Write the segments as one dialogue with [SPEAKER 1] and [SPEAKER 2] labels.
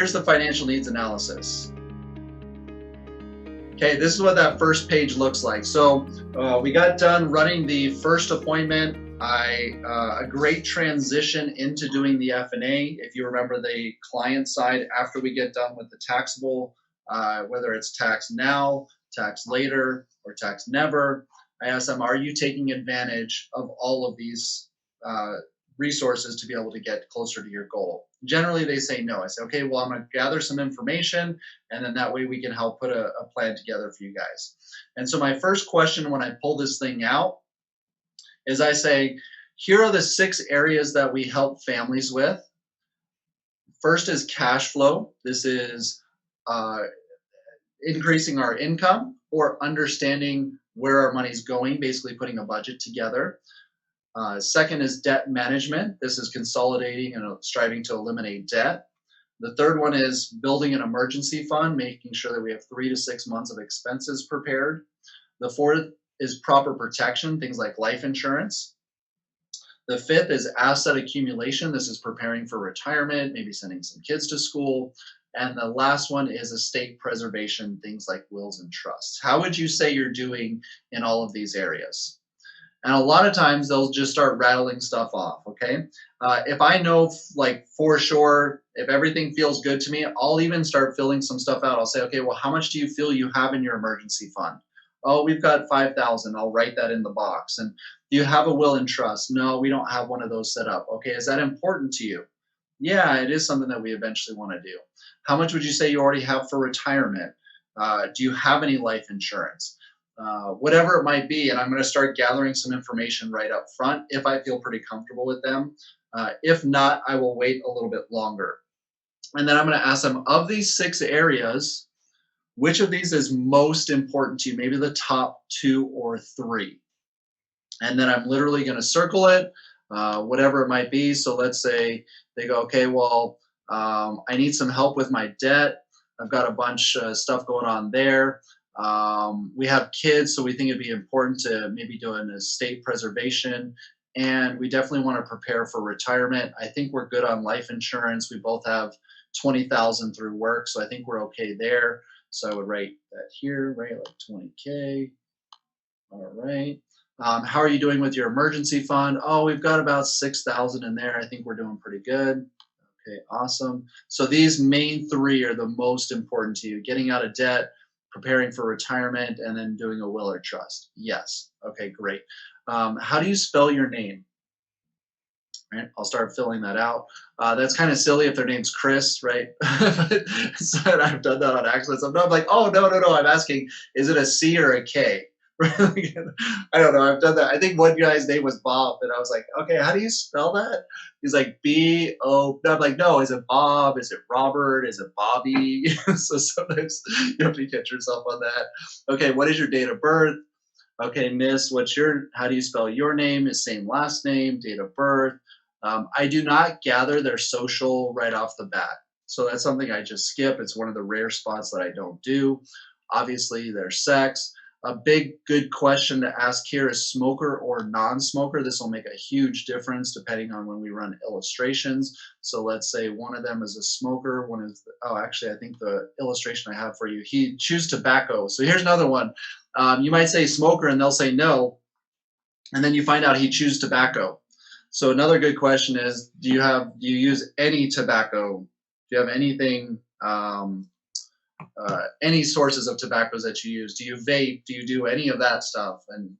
[SPEAKER 1] here's the financial needs analysis. Okay, this is what that first page looks like. So we got done running the first appointment. A great transition into doing the FNA. If you remember the client side, after we get done with the taxable, whether it's tax now, tax later, or tax never, I ask them, are you taking advantage of all of these resources to be able to get closer to your goal? Generally, they say no. I say, okay, well, I'm going to gather some information, and then that way we can help put a plan together for you guys. And so my first question when I pull this thing out is I say, here are the 6 areas that we help families with. First is cash flow. This is increasing our income or understanding where our money's going, basically putting a budget together. Second is debt management. This is consolidating and striving to eliminate debt. The third one is building an emergency fund, making sure that we have 3 to 6 months of expenses prepared. The fourth is proper protection, things like life insurance. The fifth is asset accumulation. This is preparing for retirement, maybe sending some kids to school. And the last one is estate preservation, things like wills and trusts. How would you say you're doing in all of these areas? And a lot of times they'll just start rattling stuff off, okay? If I know, like, for sure, if everything feels good to me, I'll even start filling some stuff out. I'll say, okay, well, how much do you feel you have in your emergency fund? Oh, we've got 5,000. I'll write that in the box. And do you have a will and trust? No, we don't have one of those set up. Okay, is that important to you? Yeah, it is something that we eventually want to do. How much would you say you already have for retirement? Do you have any life insurance? Whatever it might be, and I'm going to start gathering some information right up front if I feel pretty comfortable with them. If not, I will wait a little bit longer. And then I'm going to ask them, of these 6 areas, which of these is most important to you? Maybe the top 2 or 3. And then I'm literally going to circle it, whatever it might be. So let's say they go, okay, well, I need some help with my debt. I've got a bunch of stuff going on there. We have kids, so we think it'd be important to maybe do an estate preservation. And we definitely want to prepare for retirement. I think we're good on life insurance. We both have 20,000 through work, so I think we're okay there. So I would write that here, right, like 20K. All right. How are you doing with your emergency fund? Oh, we've got about 6,000 in there. I think we're doing pretty good. Okay, awesome. So these main 3 are the most important to you: getting out of debt, preparing for retirement, and then doing a will or trust. Yes. Okay, great. How do you spell your name? Right, I'll start filling that out. That's kind of silly if their name's Chris, right? So I've done that on accident. So I'm like, oh, no. I'm asking, is it a C or a K? I don't know. I've done that. I think one guy's name was Bob, and I was like, okay, how do you spell that? He's like, B-O. I'm like, no, is it Bob? Is it Robert? Is it Bobby? So sometimes you have to catch yourself on that. Okay, what is your date of birth? Okay, miss, how do you spell your name? Is same last name, date of birth. I do not gather their social right off the bat. So that's something I just skip. It's one of the rare spots that I don't do. Obviously, their sex. A big good question to ask here is smoker or non-smoker. This will make a huge difference depending on when we run illustrations. So let's say one of them is a smoker, one is, actually, I think the illustration I have for you, he chews tobacco. So here's another one. You might say smoker and they'll say no, and then you find out he chews tobacco. So another good question is, do you use any tobacco? Do you have anything, any sources of tobaccos that you use? Do you vape? Do you do any of that stuff? And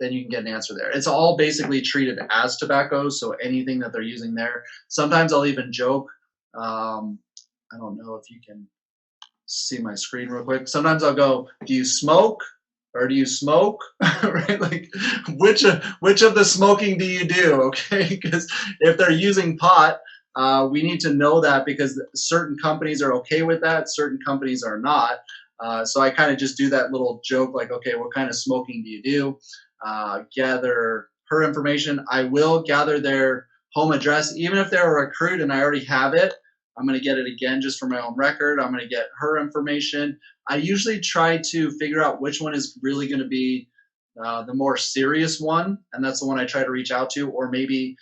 [SPEAKER 1] then you can get an answer there. It's all basically treated as tobacco, so anything that they're using there. Sometimes I'll even joke. I don't know if you can see my screen real quick. Sometimes I'll go, do you smoke? Or do you smoke? Right? Like, which of the smoking do you do? Okay, because if they're using pot, we need to know that, because certain companies are okay with that, certain companies are not. So I kind of just do that little joke, like, okay, what kind of smoking do you do? Gather her information. I will gather their home address, even if they're a recruit and I already have it. I'm going to get it again just for my own record. I'm going to get her information. I usually try to figure out which one is really going to be the more serious one, and that's the one I try to reach out to. Or maybe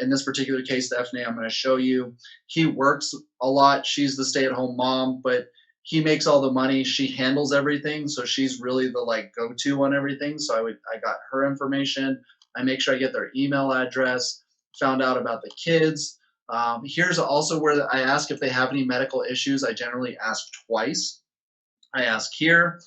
[SPEAKER 1] In this particular case, the FNA I'm going to show you, he works a lot. She's the stay-at-home mom, but he makes all the money. She handles everything, so she's really the like go-to on everything. So I got her information. I make sure I get their email address. Found out about the kids. Here's also where I ask if they have any medical issues. I generally ask twice. I ask here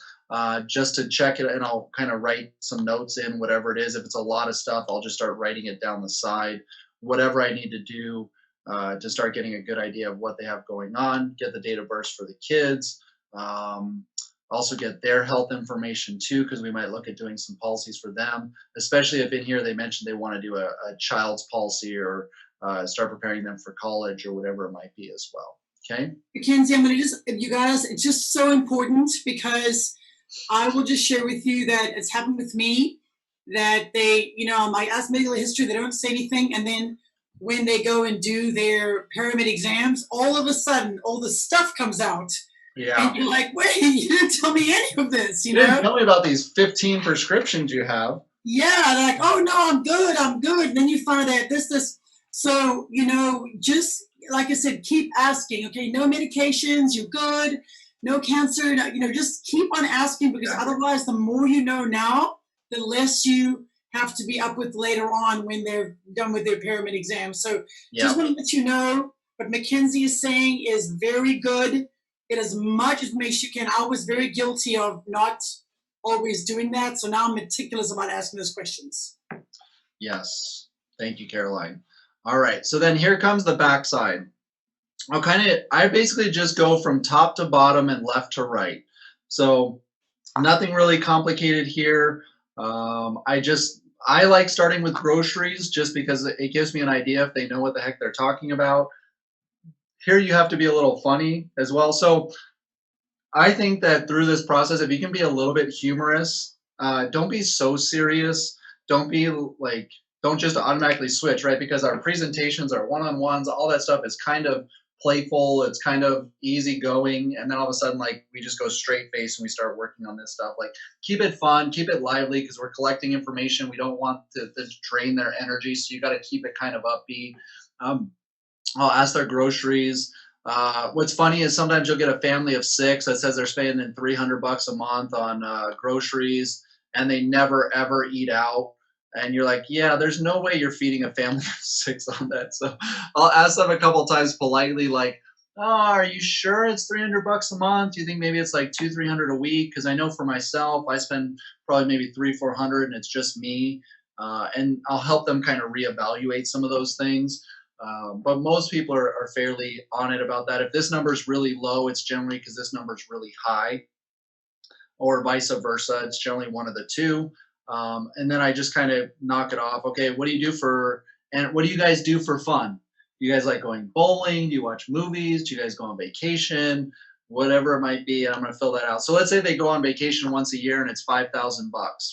[SPEAKER 1] just to check it, and I'll kind of write some notes in, whatever it is. If it's a lot of stuff, I'll just start writing it down the side, whatever I need to do to start getting a good idea of what they have going on, get the date of birth for the kids, also get their health information too, because we might look at doing some policies for them, especially if in here they mentioned they want to do a child's policy or start preparing them for college or whatever it might be as well. Okay.
[SPEAKER 2] Mackenzie, I'm going to just, you guys, it's just so important because I will just share with you that it's happened with me that they, I ask medical history, they don't say anything. And then when they go and do their pyramid exams, all of a sudden, all the stuff comes out.
[SPEAKER 1] Yeah.
[SPEAKER 2] And you're like, wait, you didn't tell me any of this,
[SPEAKER 1] you didn't tell me about these 15 prescriptions you have.
[SPEAKER 2] Yeah. They're like, oh, no, I'm good. And then you find out this. So, just like I said, keep asking. Okay, no medications, you're good. No cancer, just keep on asking because otherwise, the more you know now, the less you have to be up with later on when they're done with their pyramid exam. So just want to let you know what Mackenzie is saying is very good. Get as much information you can. I was very guilty of not always doing that. So now I'm meticulous about asking those questions.
[SPEAKER 1] Yes. Thank you, Caroline. All right. So then here comes the backside. I basically just go from top to bottom and left to right. So nothing really complicated here. I like starting with groceries just because it gives me an idea if they know what the heck they're talking about. Here you have to be a little funny as well. So I think that through this process, if you can be a little bit humorous, don't be so serious. Don't just automatically switch, right? Because our presentations, our one-on-ones, all that stuff is kind of playful, it's kind of easygoing, and then all of a sudden, like, we just go straight face and we start working on this stuff. Like, keep it fun, keep it lively, because we're collecting information. We don't want to drain their energy, so you got to keep it kind of upbeat. I'll ask their groceries. What's funny is sometimes you'll get a family of 6 that says they're spending $300 a month on groceries, and they never ever eat out. And you're like, yeah, there's no way you're feeding a family of 6 on that. So I'll ask them a couple times politely, like, oh, are you sure it's $300 a month? Do you think maybe it's like $200-300 a week? Because I know for myself, I spend probably maybe $300-400, and it's just me. And I'll help them kind of reevaluate some of those things. But most people are fairly on it about that. If this number is really low, it's generally because this number is really high, or vice versa. It's generally one of the two. And then I just kind of knock it off. Okay, what do you guys do for fun? Do you guys like going bowling? Do you watch movies? Do you guys go on vacation? Whatever it might be, and I'm going to fill that out. So let's say they go on vacation once a year and it's $5,000,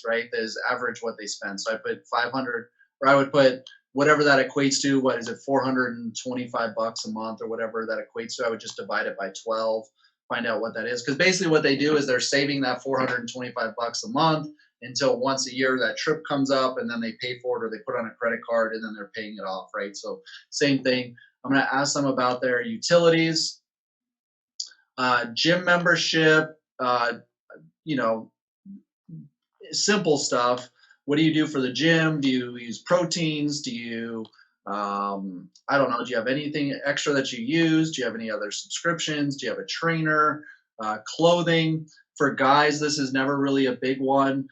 [SPEAKER 1] right? That is average what they spend. So I put 500, or I would put whatever that equates to. What is it, $425 a month or whatever that equates to? I would just divide it by 12, find out what that is. Because basically what they do is they're saving that $425 a month until once a year that trip comes up, and then they pay for it or they put on a credit card and then they're paying it off, right? So same thing. I'm going to ask them about their utilities, gym membership, simple stuff. What do you do for the gym? Do you use proteins? Do you, I don't know, do you have anything extra that you use? Do you have any other subscriptions? Do you have a trainer? Clothing. For guys, this is never really a big one.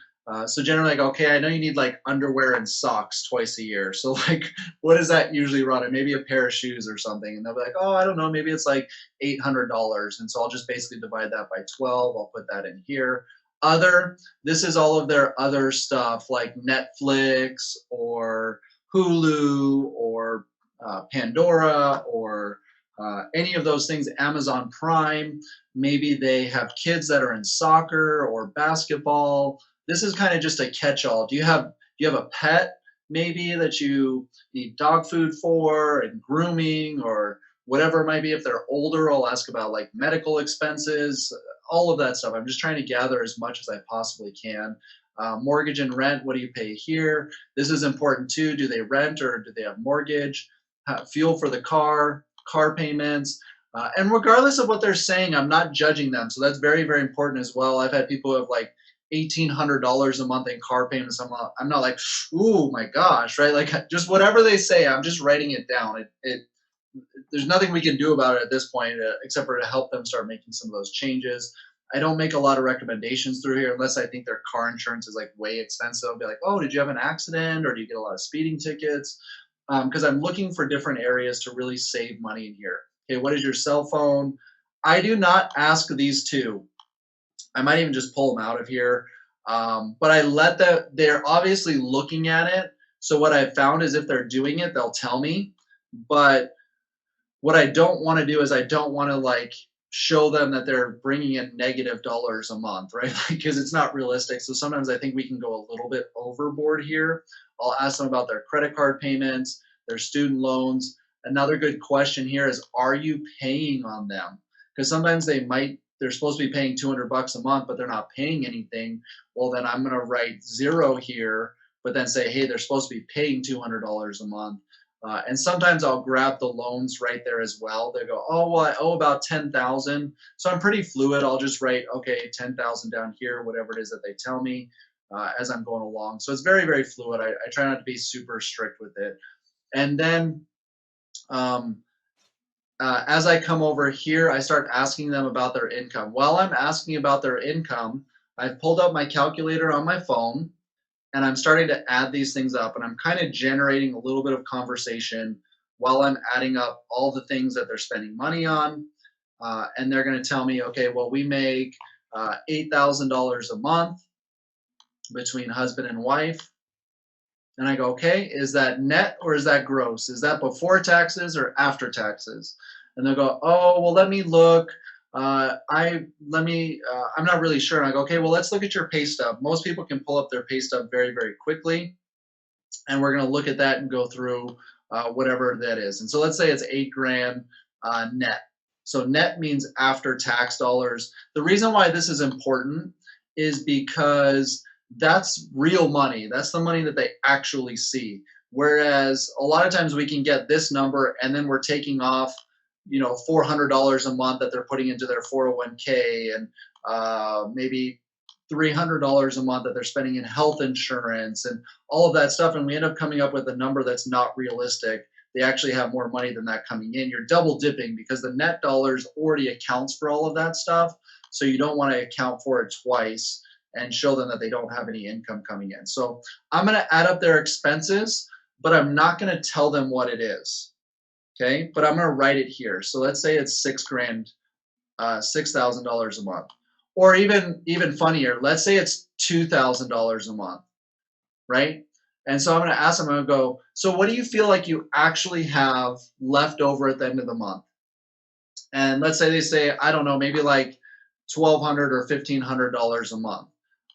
[SPEAKER 1] So generally, like, okay, I know you need like underwear and socks twice a year. So like, what does that usually run at? Maybe a pair of shoes or something. And they'll be like, oh, I don't know, maybe it's like $800. And so I'll just basically divide that by 12. I'll put that in here. Other, this is all of their other stuff like Netflix or Hulu or Pandora or any of those things, Amazon Prime. Maybe they have kids that are in soccer or basketball. This is kind of just a catch-all. Do you have a pet maybe that you need dog food for and grooming or whatever it might be? If they're older, I'll ask about like medical expenses, all of that stuff. I'm just trying to gather as much as I possibly can. Mortgage and rent, what do you pay here? This is important too. Do they rent or do they have mortgage? Fuel for the car payments. And regardless of what they're saying, I'm not judging them. So that's very, very important as well. I've had people who have like $1,800 a month in car payments. I'm not like, ooh, my gosh, right? Like just whatever they say, I'm just writing it down. There's nothing we can do about it at this point except for to help them start making some of those changes. I don't make a lot of recommendations through here unless I think their car insurance is like way expensive. I'll be like, oh, did you have an accident or do you get a lot of speeding tickets? Because I'm looking for different areas to really save money in here. Okay, what is your cell phone? I do not ask these two. I might even just pull them out of here. But I let that, they're obviously looking at it. So what I've found is if they're doing it, they'll tell me. But what I don't want to do is I don't want to like show them that they're bringing in negative dollars a month, right? Because it's not realistic. So sometimes I think we can go a little bit overboard here. I'll ask them about their credit card payments, their student loans. Another good question here is, are you paying on them? Because sometimes they're supposed to be paying 200 bucks a month, but they're not paying anything. Well, then I'm going to write 0 here, but then say, hey, they're supposed to be paying $200 a month. And sometimes I'll grab the loans right there as well. They go, oh, well, I owe about 10,000. So I'm pretty fluid. I'll just write, okay, 10,000 down here, whatever it is that they tell me as I'm going along. So it's very, very fluid. I try not to be super strict with it. And then as I come over here, I start asking them about their income. While I'm asking about their income, I've pulled up my calculator on my phone and I'm starting to add these things up and I'm kind of generating a little bit of conversation while I'm adding up all the things that they're spending money on. And they're going to tell me, okay, well, we make $8,000 a month between husband and wife. And I go, okay, is that net or is that gross? Is that before taxes or after taxes? And they'll go, oh, well, let me look. I'm not really sure. And I go, okay, well, let's look at your pay stub. Most people can pull up their pay stub very, very quickly. And we're going to look at that and go through whatever that is. And so let's say it's 8 grand net. So net means after tax dollars. The reason why this is important is because that's real money. That's the money that they actually see. Whereas a lot of times we can get this number and then we're taking off, $400 a month that they're putting into their 401k and maybe $300 a month that they're spending in health insurance and all of that stuff. And we end up coming up with a number that's not realistic. They actually have more money than that coming in. You're double dipping because the net dollars already accounts for all of that stuff. So you don't want to account for it twice and show them that they don't have any income coming in. So I'm going to add up their expenses, but I'm not going to tell them what it is. Okay, but I'm going to write it here. So let's say it's $6,000 a month, or even funnier. Let's say it's $2,000 a month, right? And so I'm going to ask them. I'm going to go, so what do you feel like you actually have left over at the end of the month? And let's say they say, I don't know, maybe like $1,200 or $1,500 a month.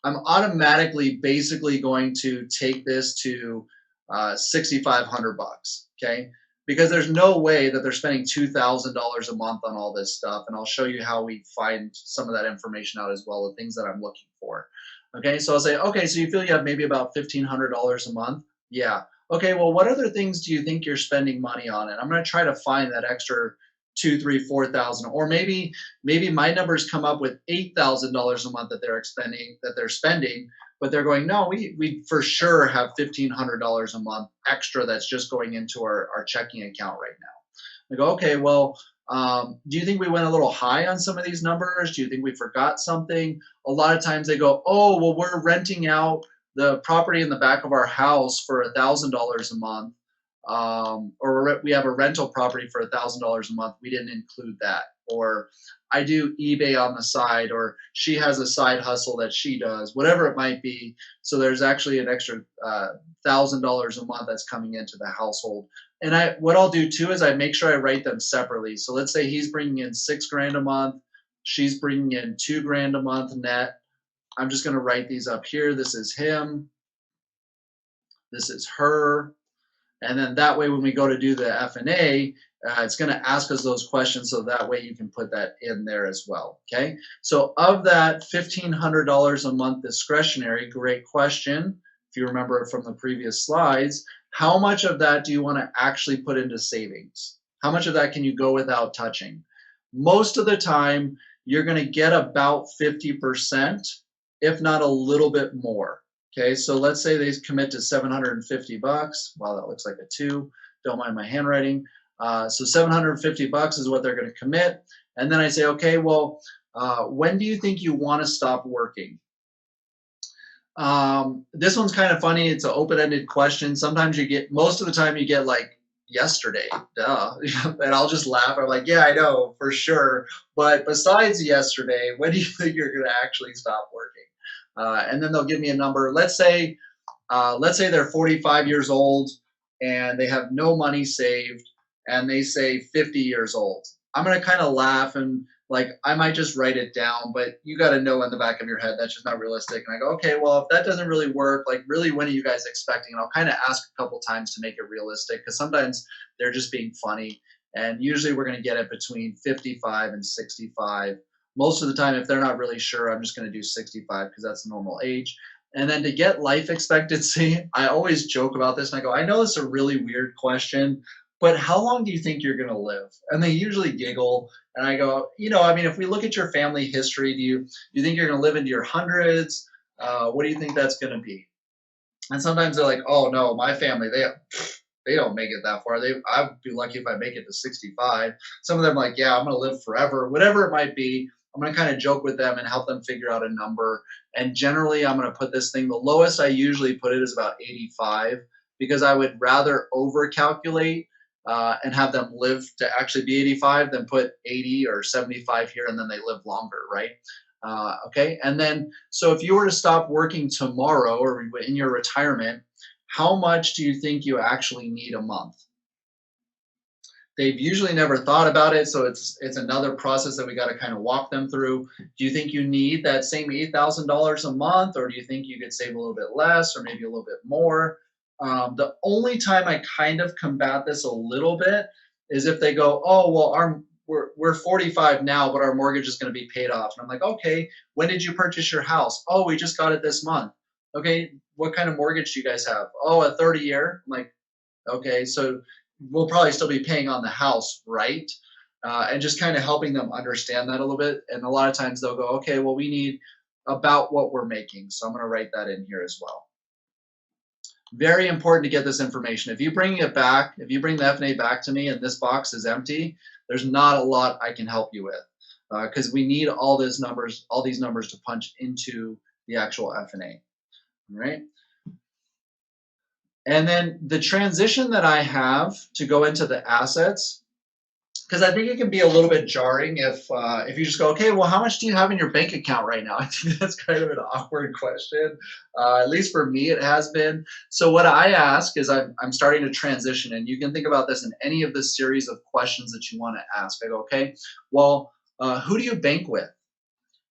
[SPEAKER 1] I'm automatically basically going to take this to 6,500 bucks, okay? Because there's no way that they're spending $2,000 a month on all this stuff, and I'll show you how we find some of that information out as well, the things that I'm looking for. Okay, so I'll say, okay, so you feel you have maybe about $1,500 a month? Yeah. Okay, well, what other things do you think you're spending money on? And I'm going to try to find that extra 2, 3, 4,000, or maybe my numbers come up with $8,000 a month that they're spending, but they're going, no, we for sure have $1,500 a month extra that's just going into our checking account right now. I go, okay, well, do you think we went a little high on some of these numbers? Do you think we forgot something? A lot of times they go, oh, well, we're renting out the property in the back of our house for $1,000 a month. Or we have a rental property for $1,000 a month. We didn't include that. Or I do eBay on the side, or she has a side hustle that she does, whatever it might be. So there's actually an extra $1,000 a month that's coming into the household. And what I'll do too is I make sure I write them separately. So let's say he's bringing in 6 grand a month. She's bringing in 2 grand a month net. I'm just going to write these up here. This is him. This is her. And then that way, when we go to do the FNA, it's going to ask us those questions, so that way you can put that in there as well. Okay. So of that $1,500 a month discretionary, great question. If you remember from the previous slides, how much of that do you want to actually put into savings? How much of that can you go without touching? Most of the time, you're going to get about 50%, if not a little bit more. Okay, so let's say they commit to 750 bucks. Wow, that looks like a two. Don't mind my handwriting. So 750 bucks is what they're going to commit. And then I say, okay, well, when do you think you want to stop working? This one's kind of funny. It's an open-ended question. Sometimes you get, most of the time you get like yesterday, duh. And I'll just laugh. I'm like, yeah, I know for sure. But besides yesterday, when do you think you're going to actually stop working? And then they'll give me a number. Let's say they're 45 years old and they have no money saved, and they say 50 years old. I'm going to kind of laugh, and like I might just write it down, but you got to know in the back of your head that's just not realistic. And I go, okay, well, if that doesn't really work, like really, when are you guys expecting? And I'll kind of ask a couple times to make it realistic, because sometimes they're just being funny. And usually we're going to get it between 55 and 65. Most of the time, if they're not really sure, I'm just going to do 65 because that's the normal age. And then to get life expectancy, I always joke about this and I go, I know it's a really weird question, but how long do you think you're going to live? And they usually giggle. And I go, I mean, if we look at your family history, do you think you're going to live into your hundreds? What do you think that's going to be? And sometimes they're like, oh no, my family, they don't make it that far. I'd be lucky if I make it to 65. Some of them are like, yeah, I'm going to live forever, whatever it might be. I'm going to kind of joke with them and help them figure out a number. And generally, I'm going to put this thing, the lowest I usually put it is about 85, because I would rather over calculate and have them live to actually be 85 than put 80 or 75 here and then they live longer, right? Okay. And then, so if you were to stop working tomorrow or in your retirement, how much do you think you actually need a month? They've usually never thought about it, so it's another process that we got to kind of walk them through. Do you think you need that same $8,000 a month, or do you think you could save a little bit less, or maybe a little bit more? The only time I kind of combat this a little bit is if they go, oh well, we're 45 now, but our mortgage is going to be paid off. And I'm like, okay, when did you purchase your house? Oh, we just got it this month. Okay, what kind of mortgage do you guys have? Oh, a 30-year. I'm like, okay, so we'll probably still be paying on the house, right? And just kind of helping them understand that a little bit. And a lot of times they'll go, okay, well, we need about what we're making. So I'm going to write that in here as well. Very important to get this information. If you bring it back, if you bring the FNA back to me and this box is empty, there's not a lot I can help you with, because we need all these numbers to punch into the actual FNA. All right. And then the transition that I have to go into the assets, because I think it can be a little bit jarring if you just go, okay, well, how much do you have in your bank account right now? I think that's kind of an awkward question. At least for me, it has been. So what I ask is I'm starting to transition, and you can think about this in any of the series of questions that you want to ask. I go, okay, well, who do you bank with?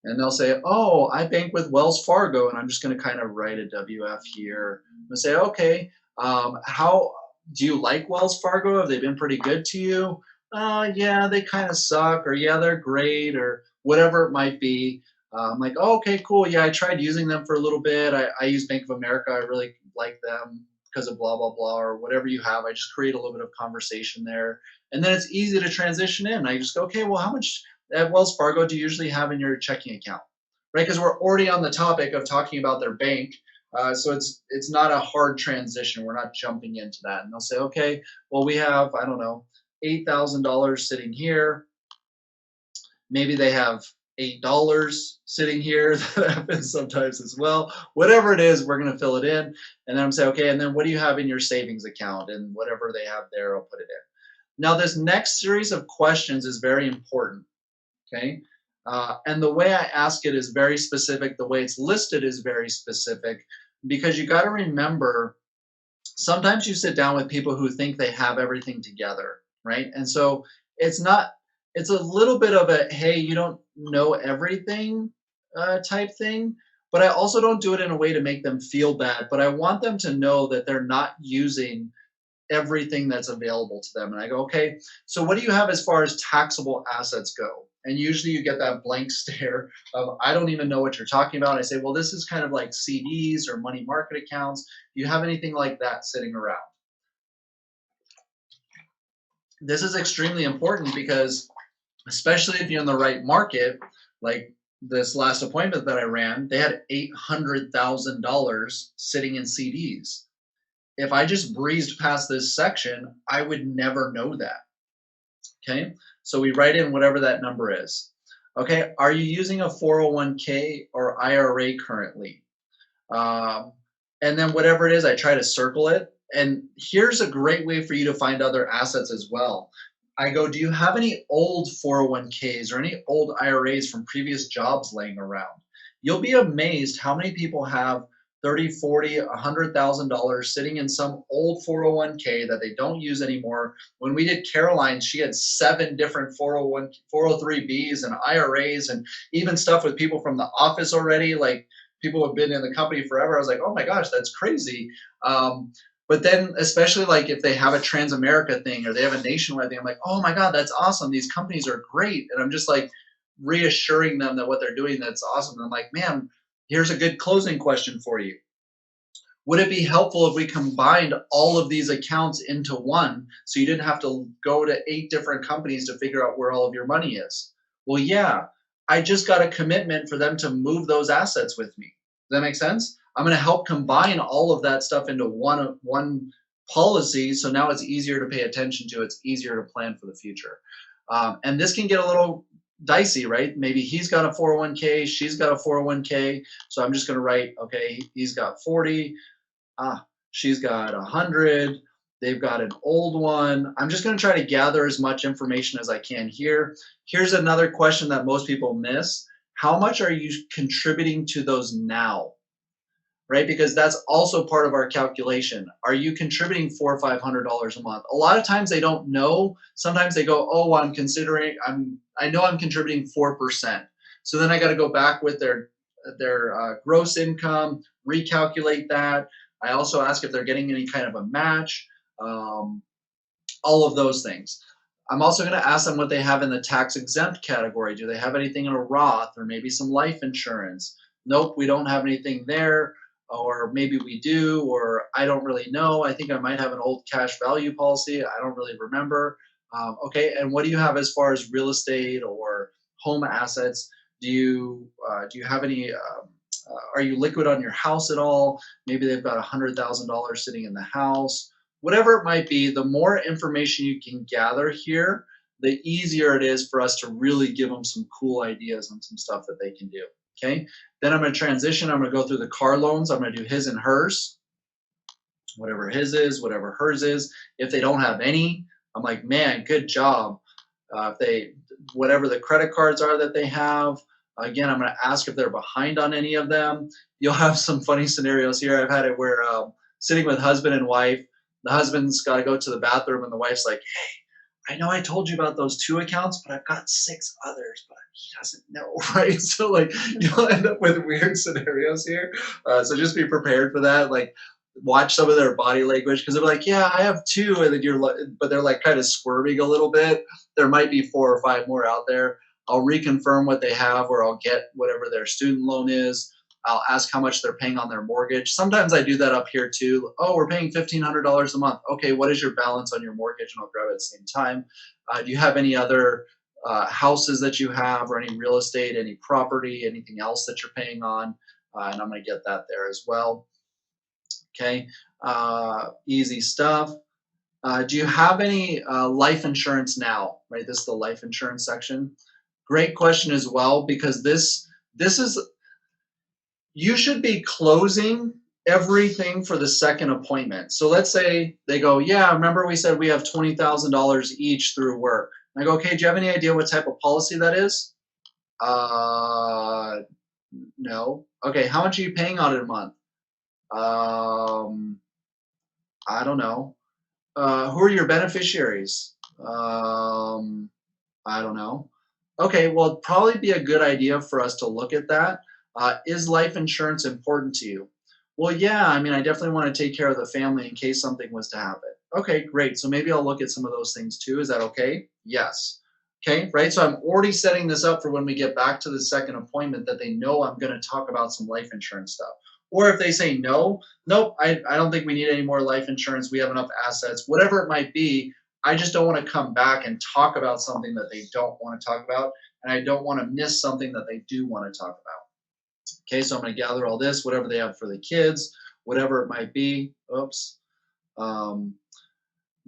[SPEAKER 1] And they'll say, oh, I bank with Wells Fargo, and I'm just going to kind of write a WF here. I'm going to say, okay, how do you like Wells Fargo? Have they been pretty good to you? Yeah, they kind of suck, or yeah, they're great, or whatever it might be. I'm like, oh, okay, cool. Yeah, I tried using them for a little bit. I use Bank of America. I really like them because of blah, blah, blah, or whatever you have. I just create a little bit of conversation there. And then it's easy to transition in. I just go, okay, well, how much at Wells Fargo do you usually have in your checking account? Right? Because we're already on the topic of talking about their bank. So it's not a hard transition. We're not jumping into that. And they'll say, okay, well, we have, I don't know, $8,000 sitting here. Maybe they have $8 sitting here. That happens sometimes as well. Whatever it is, we're going to fill it in. And then I'm saying, okay, and then what do you have in your savings account? And whatever they have there, I'll put it in. Now, this next series of questions is very important. Okay. And the way I ask it is very specific. The way it's listed is very specific, because you got to remember, sometimes you sit down with people who think they have everything together, right? And so it's a little bit of a, hey, you don't know everything type thing, but I also don't do it in a way to make them feel bad, but I want them to know that they're not using everything that's available to them. And I go, okay, so what do you have as far as taxable assets go? And usually you get that blank stare of, I don't even know what you're talking about. I say, well, this is kind of like CDs or money market accounts. Do you have anything like that sitting around? This is extremely important because, especially if you're in the right market, like this last appointment that I ran, they had $800,000 sitting in CDs. If I just breezed past this section, I would never know that. Okay, so we write in whatever that number is. Okay, are you using a 401k or IRA currently? Um, and then whatever it is, I try to circle it. And here's a great way for you to find other assets as well. I go, do you have any old 401ks or any old IRAs from previous jobs laying around? You'll be amazed how many people have 30, 40, $100,000 sitting in some old 401k that they don't use anymore. When we did Caroline, she had 7 different 401, 403bs and IRAs and even stuff with people from the office already, like people who have been in the company forever. I was like, oh my gosh, that's crazy. But then, especially like if they have a Transamerica thing or they have a nationwide thing, I'm like, oh my God, that's awesome. These companies are great. And I'm just like reassuring them that what they're doing, that's awesome. And I'm like, man, here's a good closing question for you. Would it be helpful if we combined all of these accounts into one so you didn't have to go to 8 different companies to figure out where all of your money is? Well, yeah, I just got a commitment for them to move those assets with me. Does that make sense? I'm going to help combine all of that stuff into one policy, so now it's easier to pay attention to. It's easier to plan for the future. And this can get a little dicey, right? Maybe he's got a 401k, she's got a 401k. So I'm just going to write, okay, he's got 40, she's got 100, they've got an old one. I'm just going to try to gather as much information as I can here. Here's another question that most people miss. How much are you contributing to those now? Right? Because that's also part of our calculation. Are you contributing $400 or $500 a month? A lot of times they don't know. Sometimes they go, oh, I know I'm contributing 4%. So then I got to go back with their gross income, recalculate that. I also ask if they're getting any kind of a match, all of those things. I'm also going to ask them what they have in the tax exempt category. Do they have anything in a Roth or maybe some life insurance? Nope, we don't have anything there. Or maybe we do, or I don't really know. I think I might have an old cash value policy. I don't really remember. Okay, and what do you have as far as real estate or home assets? Do you have any? Are you liquid on your house at all? Maybe they've got $100,000 sitting in the house. Whatever it might be, the more information you can gather here, the easier it is for us to really give them some cool ideas on some stuff that they can do. Okay, then I'm going to transition. I'm going to go through the car loans. I'm going to do his and hers, whatever his is, whatever hers is. If they don't have any, I'm like, man, good job. If they, whatever the credit cards are that they have, again, I'm going to ask if they're behind on any of them. You'll have some funny scenarios here. I've had it where sitting with husband and wife, the husband's got to go to the bathroom and the wife's like, hey, I know I told you about those 2 accounts, but I've got 6 others, but he doesn't know, right? So like you'll end up with weird scenarios here. So just be prepared for that. Like watch some of their body language because they're like, yeah, I have 2, and then you're like, but they're like kind of squirming a little bit. There might be 4 or 5 more out there. I'll reconfirm what they have, or I'll get whatever their student loan is. I'll ask how much they're paying on their mortgage. Sometimes I do that up here too. Oh, we're paying $1,500 a month. Okay, what is your balance on your mortgage? And I'll grab it at the same time. Do you have any other houses that you have, or any real estate, any property, anything else that you're paying on? And I'm going to get that there as well. Okay, easy stuff. Do you have any life insurance now? Right, this is the life insurance section. Great question as well, because this is, you should be closing everything for the second appointment. So let's say they go, yeah, remember we said we have $20,000 each through work. And I go, okay, do you have any idea what type of policy that is? No. Okay, how much are you paying on it a month? I don't know. Who are your beneficiaries? I don't know. Okay, well, it'd probably be a good idea for us to look at that. Is life insurance important to you? Well, yeah, I mean, I definitely want to take care of the family in case something was to happen. Okay, great. So maybe I'll look at some of those things too. Is that okay? Yes. Okay, right. So I'm already setting this up for when we get back to the second appointment that they know I'm going to talk about some life insurance stuff. Or if they say no, nope, I don't think we need any more life insurance. We have enough assets, whatever it might be. I just don't want to come back and talk about something that they don't want to talk about. And I don't want to miss something that they do want to talk about. Okay, so I'm going to gather all this, whatever they have for the kids, whatever it might be. Oops. Um,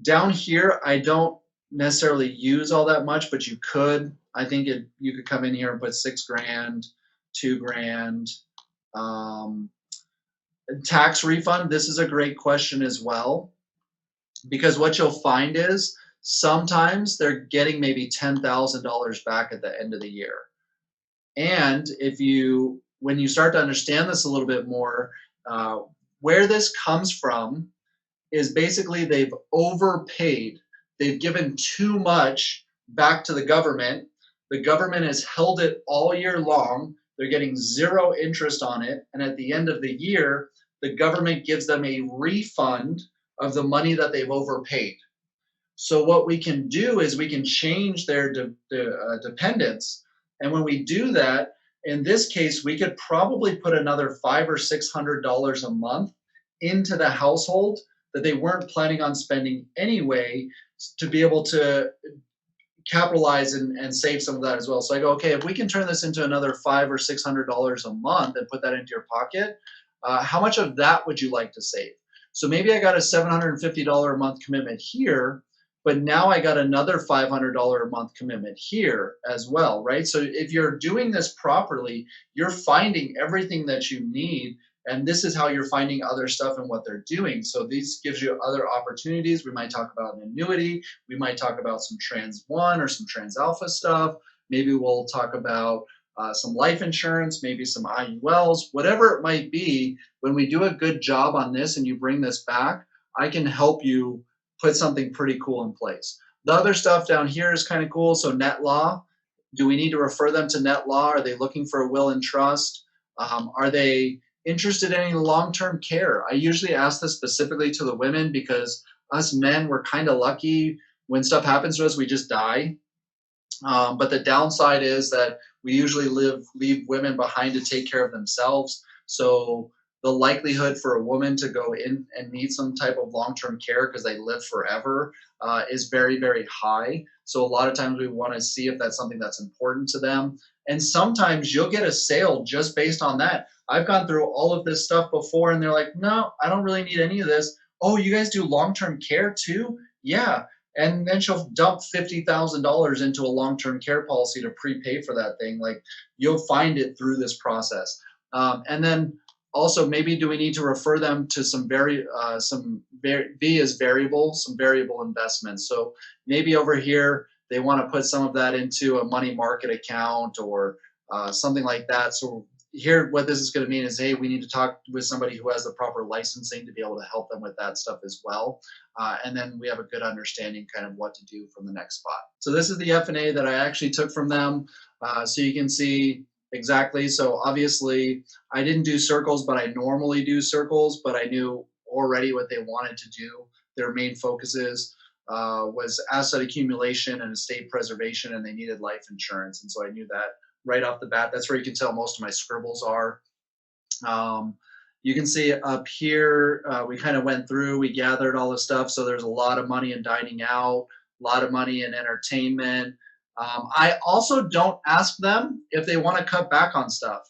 [SPEAKER 1] Down here, I don't necessarily use all that much, but you could. I think you could come in here and put 6 grand, 2 grand. Um, Tax refund, this is a great question as well, because what you'll find is sometimes they're getting maybe $10,000 back at the end of the year. And when you start to understand this a little bit more, uh, where this comes from is basically they've overpaid. They've given too much back to the government. The government has held it all year long. They're getting zero interest on it. And at the end of the year, the government gives them a refund of the money that they've overpaid. So what we can do is we can change their dependence. And when we do that, in this case, we could probably put another $500 or $600 a month into the household that they weren't planning on spending anyway, to be able to capitalize and save some of that as well. So I go, okay, if we can turn this into another $500 or $600 a month and put that into your pocket, how much of that would you like to save? So maybe I got a $750 a month commitment here, but now I got another $500 a month commitment here as well, right? So if you're doing this properly, you're finding everything that you need, and this is how you're finding other stuff and what they're doing. So this gives you other opportunities. We might talk about an annuity. We might talk about some trans one or some trans alpha stuff. Maybe we'll talk about some life insurance, maybe some IULs, whatever it might be. When we do a good job on this and you bring this back, I can help you put something pretty cool in place. The other stuff down here is kind of cool. So net law, do we need to refer them to net law? Are they looking for a will and trust? Are they interested in any long-term care? I usually ask this specifically to the women because us men, we're kind of lucky. When stuff happens to us, we just die. But the downside is that we usually leave women behind to take care of themselves. So the likelihood for a woman to go in and need some type of long-term care because they live forever is very, very high. So a lot of times we want to see if that's something that's important to them. And sometimes you'll get a sale just based on that. I've gone through all of this stuff before and they're like, no, I don't really need any of this. Oh, you guys do long-term care too? Yeah. And then she'll dump $50,000 into a long-term care policy to prepay for that thing. Like, you'll find it through this process. And then also, maybe do we need to refer them to some variable investments. So maybe over here they want to put some of that into a money market account or something like that. So here, what this is going to mean is, hey, we need to talk with somebody who has the proper licensing to be able to help them with that stuff as well. And then we have a good understanding kind of what to do from the next spot. So this is the FNA that I actually took from them. So you can see exactly. So obviously I didn't do circles, but I normally do circles, but I knew already what they wanted to do. Their main focuses was asset accumulation and estate preservation, and they needed life insurance. And so I knew that right off the bat. That's where you can tell most of my scribbles are. You can see up here, we kind of went through, we gathered all the stuff. So there's a lot of money in dining out, a lot of money in entertainment. I also don't ask them if they want to cut back on stuff,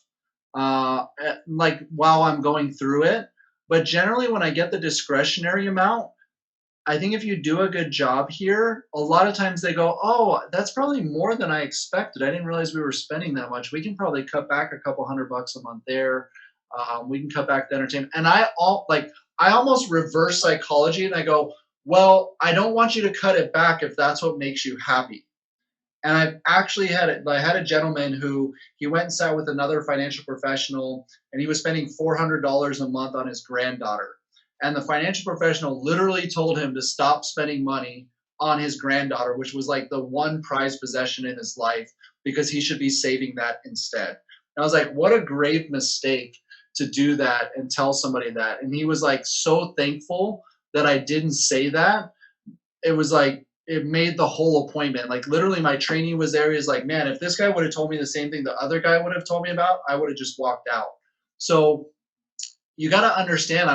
[SPEAKER 1] like while I'm going through it. But generally, when I get the discretionary amount, I think if you do a good job here, a lot of times they go, oh, that's probably more than I expected. I didn't realize we were spending that much. We can probably cut back a couple $100 a month there. We can cut back the entertainment. And I almost reverse psychology and I go, well, I don't want you to cut it back if that's what makes you happy. And I've actually I had a gentleman who he went and sat with another financial professional and he was spending $400 a month on his granddaughter. And the financial professional literally told him to stop spending money on his granddaughter, which was like the one prized possession in his life, because he should be saving that instead. And I was like, what a grave mistake to do that and tell somebody that. And he was like so thankful that I didn't say that, it was like it made the whole appointment. Like literally, my trainee was there. He's like, man, if this guy would have told me the same thing the other guy would have told me about, I would have just walked out. So you got to understand,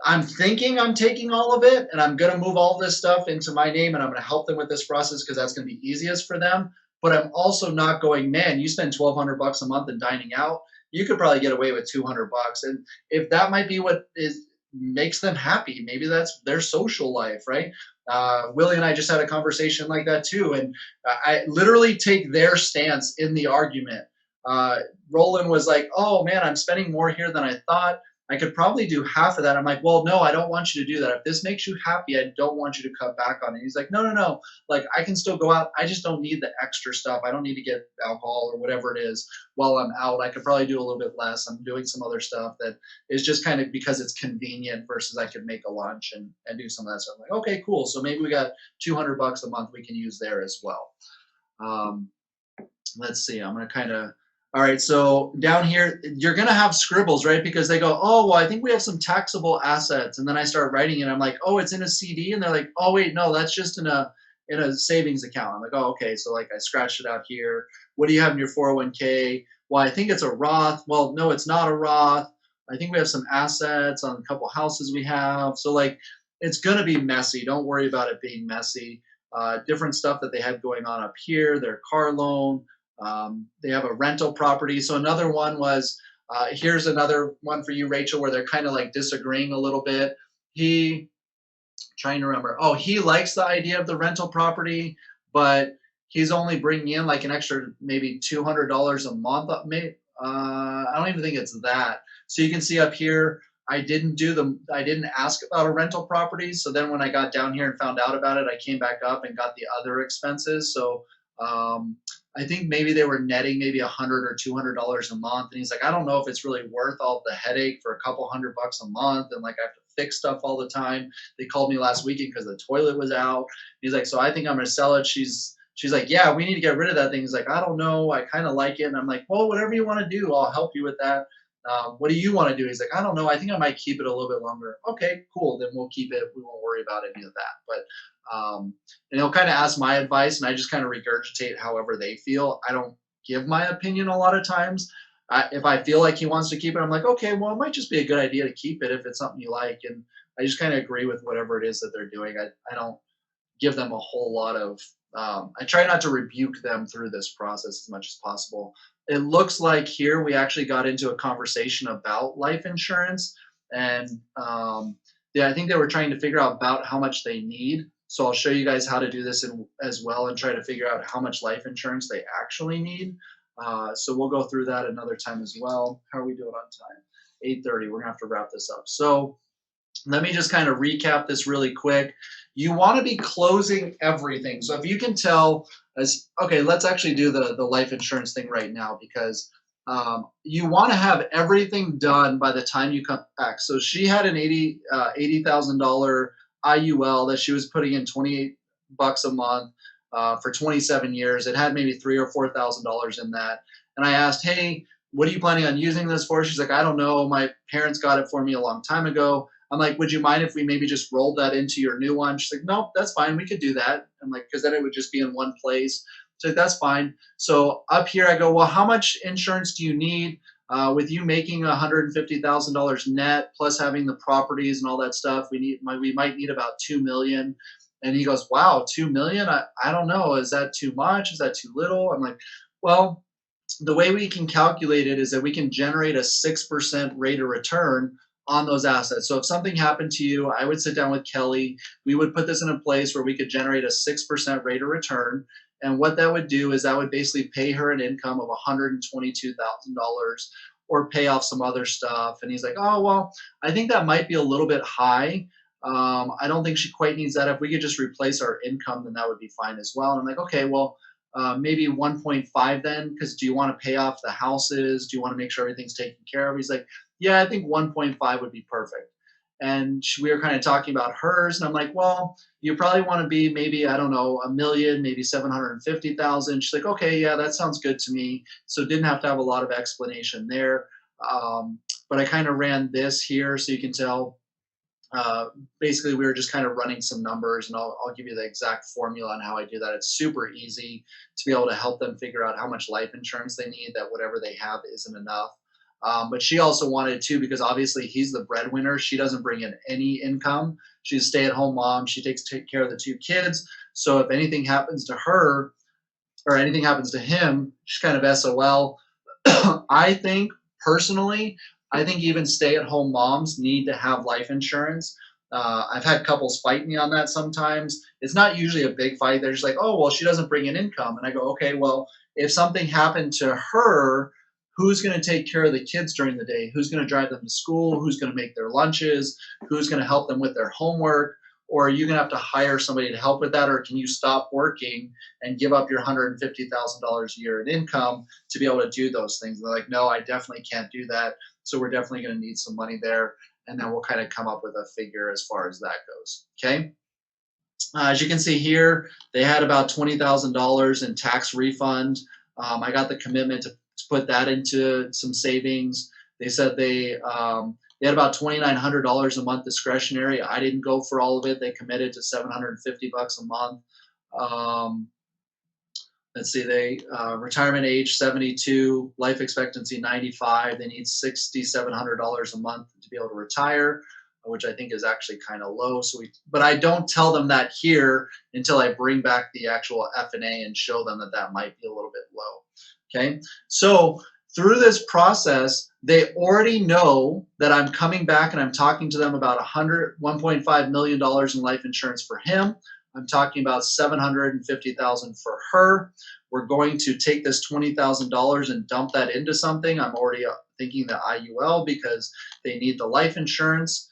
[SPEAKER 1] I'm thinking I'm taking all of it and I'm going to move all this stuff into my name and I'm going to help them with this process because that's going to be easiest for them. But I'm also not going, man, you spend $1,200 a month in dining out. You could probably get away with $200. And if that might be what is makes them happy, maybe that's their social life, right? Willie and I just had a conversation like that too. And I literally take their stance in the argument. Roland was like, oh man, I'm spending more here than I thought. I could probably do half of that. I'm like, well, no, I don't want you to do that. If this makes you happy, I don't want you to cut back on it. He's like, no, no, no. Like, I can still go out. I just don't need the extra stuff. I don't need to get alcohol or whatever it is while I'm out. I could probably do a little bit less. I'm doing some other stuff that is just kind of because it's convenient versus I could make a lunch and do some of that stuff. I'm like, okay, cool. So maybe we got $200 a month we can use there as well. Let's see. I'm going to kind of all right, so down here, you're going to have scribbles, right? Because they go, oh, well, I think we have some taxable assets. And then I start writing it. I'm like, oh, it's in a CD. And they're like, oh, wait, no, that's just in a savings account. I'm like, oh, okay. So like I scratched it out here. What do you have in your 401k? Well, I think it's a Roth. Well, no, it's not a Roth. I think we have some assets on a couple houses we have. So like it's going to be messy. Don't worry about it being messy. Different stuff that they have going on up here, their car loan. They have a rental property. So another one was, here's another one for you, Rachel, where they're kind of like disagreeing a little bit. Trying to remember, oh, he likes the idea of the rental property, but he's only bringing in like an extra maybe $200 a month. I don't even think it's that. So you can see up here, I didn't ask about a rental property. So then when I got down here and found out about it, I came back up and got the other expenses. So I think maybe they were netting maybe $100 or $200 a month. And he's like, I don't know if it's really worth all the headache for a couple $100 a month. And like, I have to fix stuff all the time. They called me last weekend because the toilet was out. He's like, so I think I'm going to sell it. She's like, yeah, we need to get rid of that thing. He's like, I don't know. I kind of like it. And I'm like, well, whatever you want to do, I'll help you with that. What do you want to do? He's like, I don't know. I think I might keep it a little bit longer. Okay, cool. Then we'll keep it. We won't worry about any of that. But and he'll kind of ask my advice, and I just kind of regurgitate however they feel. I don't give my opinion a lot of times. If I feel like he wants to keep it, I'm like, okay, well, it might just be a good idea to keep it if it's something you like. And I just kind of agree with whatever it is that they're doing. I don't give them a whole lot of, I try not to rebuke them through this process as much as possible. It looks like here we actually got into a conversation about life insurance. And yeah, I think they were trying to figure out about how much they need. So I'll show you guys how to do this as well and try to figure out how much life insurance they actually need. So we'll go through that another time as well. How are we doing on time? 8:30. We're going to have to wrap this up. So let me just kind of recap this really quick. You want to be closing everything. So if you can tell, okay, let's actually do the life insurance thing right now because you want to have everything done by the time you come back. So she had an $80,000 IUL that she was putting in $28 a month for 27 years. It had maybe $3,000 or $4,000 in that. And I asked, hey, what are you planning on using this for? She's like, I don't know. My parents got it for me a long time ago. I'm like, would you mind if we maybe just rolled that into your new one? She's like, nope, that's fine. We could do that. I'm like, because then it would just be in one place. So that's fine. So up here I go, well, how much insurance do you need? With you making $150,000 net plus having the properties and all that stuff, we might need about $2 million. And he goes, wow, $2 million? I don't know. Is that too much? Is that too little? I'm like, well, the way we can calculate it is that we can generate a 6% rate of return on those assets. So if something happened to you, I would sit down with Kelly. We would put this in a place where we could generate a 6% rate of return. And what that would do is that would basically pay her an income of $122,000 or pay off some other stuff. And he's like, oh, well, I think that might be a little bit high. I don't think she quite needs that. If we could just replace our income, then that would be fine as well. And I'm like, okay, well, maybe 1.5 then, because do you want to pay off the houses? Do you want to make sure everything's taken care of? He's like, yeah, I think 1.5 would be perfect. And we were kind of talking about hers, and I'm like, well, you probably want to be maybe, I don't know, $1 million, maybe 750,000. She's like, okay, yeah, that sounds good to me. So didn't have to have a lot of explanation there. But I kind of ran this here so you can tell uh, basically we were just kind of running some numbers, and I'll give you the exact formula on how I do that. It's super easy to be able to help them figure out how much life insurance they need, that whatever they have isn't enough. But she also wanted to, because obviously he's the breadwinner. She doesn't bring in any income. She's a stay-at-home mom. She take care of the two kids. So if anything happens to her or anything happens to him, she's kind of SOL. I think personally, I think even stay-at-home moms need to have life insurance. I've had couples fight me on that sometimes. It's not usually a big fight. They're just like, oh, well, she doesn't bring in income. And I go, okay, well, if something happened to her, who's going to take care of the kids during the day? Who's going to drive them to school? Who's going to make their lunches? Who's going to help them with their homework? Or are you going to have to hire somebody to help with that? Or can you stop working and give up your $150,000 a year in income to be able to do those things? And they're like, no, I definitely can't do that. So we're definitely going to need some money there. And then we'll kind of come up with a figure as far as that goes. Okay. As you can see here, they had about $20,000 in tax refund. I got the commitment to put that into some savings. They said they had about $2,900 a month discretionary. I didn't go for all of it. They committed to $750 a month. Um, let's see, they retirement age 72, life expectancy 95. They need $6,700 a month to be able to retire, which I think is actually kind of low. But I don't tell them that here until I bring back the actual FNA and show them that that might be a little bit low. Okay, so through this process, they already know that I'm coming back and I'm talking to them about $1.5 million in life insurance for him. I'm talking about $750,000 for her. We're going to take this $20,000 and dump that into something. I'm already thinking the IUL because they need the life insurance.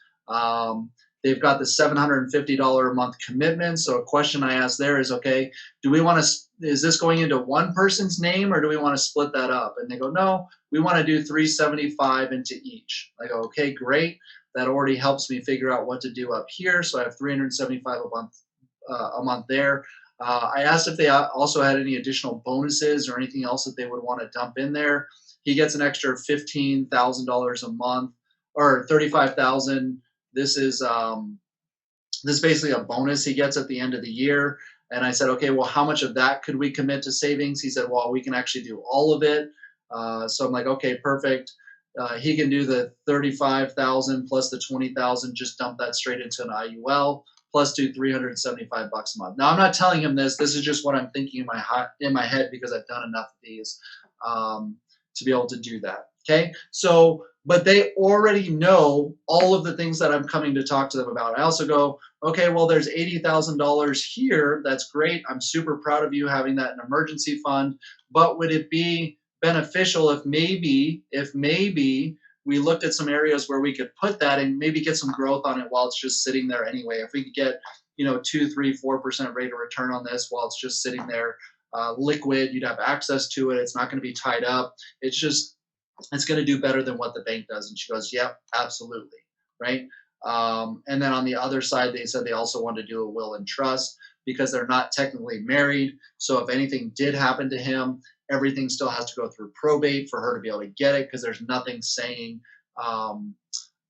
[SPEAKER 1] They've got the $750 a month commitment. So a question I ask there is, okay, do we want to, is this going into one person's name or do we want to split that up? And they go, no, we want to do 375 into each. I go, okay, great. That already helps me figure out what to do up here. So I have 375 a month there. I asked if they also had any additional bonuses or anything else that they would want to dump in there. He gets an extra $15,000 a month, or $35,000. This is basically a bonus he gets at the end of the year. And I said, okay, well, how much of that could we commit to savings? He said, well, we can actually do all of it. So I'm like, okay, perfect. He can do the 35,000 plus the 20,000, just dump that straight into an IUL, plus do 375 bucks a month. Now I'm not telling him this. This is just what I'm thinking in my head because I've done enough of these to be able to do that. Okay, so, but they already know all of the things that I'm coming to talk to them about. I also go, okay, well, there's $80,000 here. That's great. I'm super proud of you having that in emergency fund. But would it be beneficial if maybe we looked at some areas where we could put that and maybe get some growth on it while it's just sitting there anyway? If we could get, 2, 3, 4% rate of return on this while it's just sitting there liquid, you'd have access to it. It's not going to be tied up. It's going to do better than what the bank does. And she goes, yep, absolutely. Right. And then on the other side, they said they also want to do a will and trust because they're not technically married. So if anything did happen to him, everything still has to go through probate for her to be able to get it, because there's nothing saying,